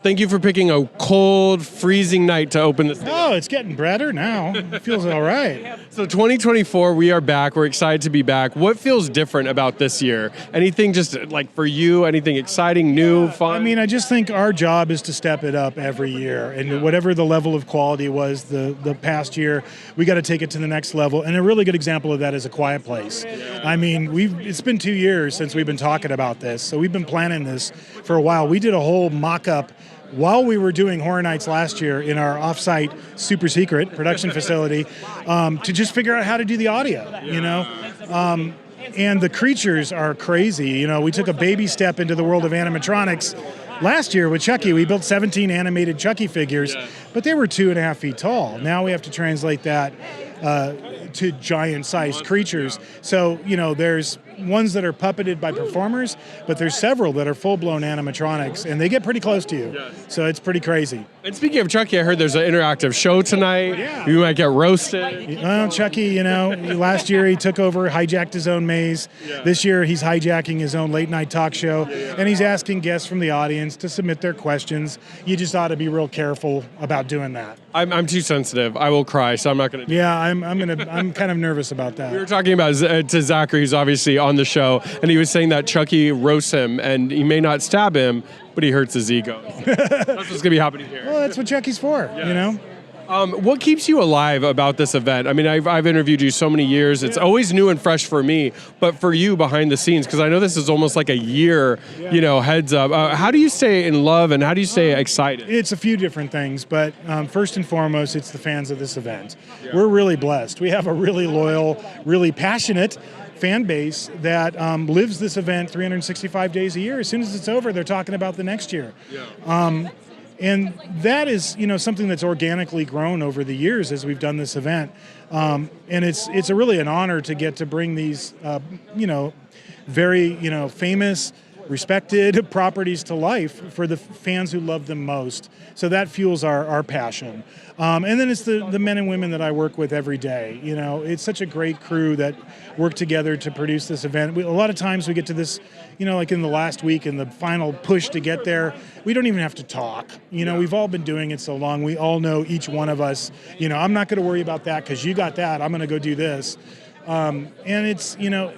thank you for picking a cold, freezing night to open this. Oh, it's getting better now. It feels all right. So 2024, we are back. We're excited to be back. What feels different about this year? Anything just like for you, anything exciting, new, fun? I mean, I just think our job is to step it up every year. And whatever the level of quality was the past year, we got to take it to the next level. And a really good example of that is A Quiet Place. I mean, it's been 2 years since we've been talking about this. So we've been planning this for a while. We did a whole mock-up while we were doing Horror Nights last year in our off-site super secret production facility to just figure out how to do the audio, you know? And the creatures are crazy. You know, we took a baby step into the world of animatronics last year with Chucky. We built 17 animated Chucky figures, but they were 2.5 feet tall. Now we have to translate that to giant-sized creatures. So, you know, there's ones that are puppeted by performers, but there's several that are full-blown animatronics, and they get pretty close to you. So it's pretty crazy. And speaking of Chucky, I heard there's an interactive show tonight. Yeah. You might get roasted. Well, Chucky, you know, last year he took over, hijacked his own maze. This year he's hijacking his own late-night talk show, and he's asking guests from the audience to submit their questions. You just ought to be real careful about doing that. I'm too sensitive. I will cry, so I'm not going to. Yeah, I'm kind of nervous about that. We were talking about to Zachary, who's obviously on the show, and he was saying that Chucky roasts him, and he may not stab him, but he hurts his ego. That's what's going to be happening here. Well, that's what Chucky's for, you know? What keeps you alive about this event? I mean, I've interviewed you so many years. It's always new and fresh for me, but for you behind the scenes, because I know this is almost like a year, you know, heads up. How do you stay in love and how do you stay excited? It's a few different things, but first and foremost, it's the fans of this event. We're really blessed. We have a really loyal, really passionate fan base that lives this event 365 days a year. As soon as it's over, they're talking about the next year. And that is, you know, something that's organically grown over the years as we've done this event. And it's really an honor to get to bring these, you know, very, you know, famous, respected properties to life for the fans who love them most. So that fuels our passion. And then it's the men and women that I work with every day. You know, it's such a great crew that work together to produce this event. A lot of times we get to this, you know, like in the last week and the final push to get there, we don't even have to talk. You know, we've all been doing it so long. We all know each one of us, you know, I'm not going to worry about that because you got that. I'm going to go do this. And it's, you know,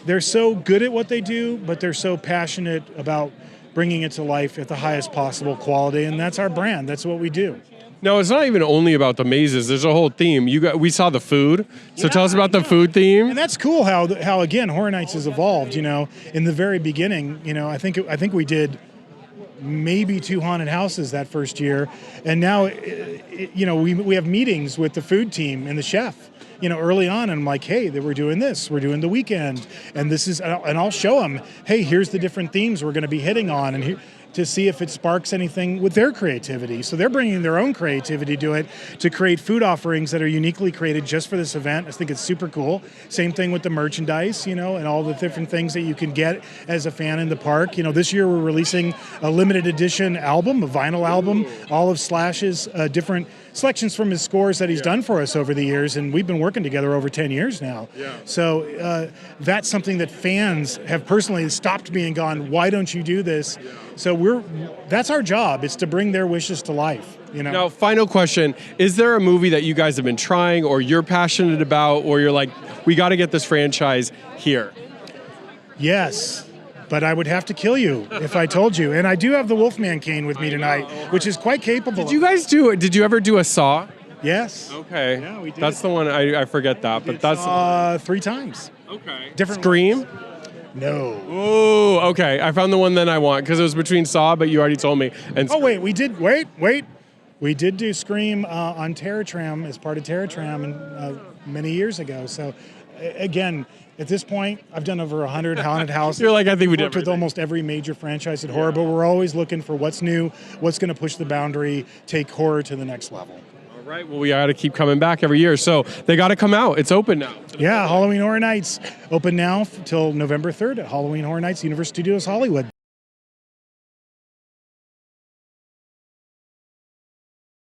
they're so good at what they do, but they're so passionate about bringing it to life at the highest possible quality, and that's our brand. That's what we do. No, it's not even only about the mazes. There's a whole theme. We saw the food, so tell us about the food theme. And that's cool how again Horror Nights has evolved. You know, in the very beginning, you know, I think we did maybe 2 haunted houses that first year, and now, you know, we have meetings with the food team and the chef. You know, early on, and I'm like, hey, we're doing this. We're doing the Weeknd, and this is, and I'll show them, hey, here's the different themes we're going to be hitting on, and to see if it sparks anything with their creativity. So they're bringing their own creativity to it to create food offerings that are uniquely created just for this event. I think it's super cool. Same thing with the merchandise, you know, and all the different things that you can get as a fan in the park. You know, this year we're releasing a limited edition album, a vinyl album, all of Slash's different selections from his scores that he's done for us over the years, and we've been working together over 10 years now. So that's something that fans have personally stopped me and gone, why don't you do this? So that's our job. It's to bring their wishes to life. You know? Now, final question. Is there a movie that you guys have been trying or you're passionate about or you're like, we got to get this franchise here? Yes. But I would have to kill you if I told you. And I do have the Wolfman cane with me tonight, which is quite capable. Did you ever do a Saw? Yes. Okay. Yeah, we did. That's the one, I forget that, but that's... 3 times. Okay. Different Scream? No. Oh, okay. I found the one that I want because it was between Saw, but you already told me. And wait, we did do Scream on Terror Tram as part of Terror Tram many years ago. So again, at this point, I've done over 100 haunted houses. You're like, I think we did worked with almost every major franchise at horror, but we're always looking for what's new, what's going to push the boundary, take horror to the next level. All right, well, we got to keep coming back every year, so they got to come out. It's open now. Yeah, Halloween Horror Nights, open now till November 3rd at Halloween Horror Nights, Universal Studios Hollywood.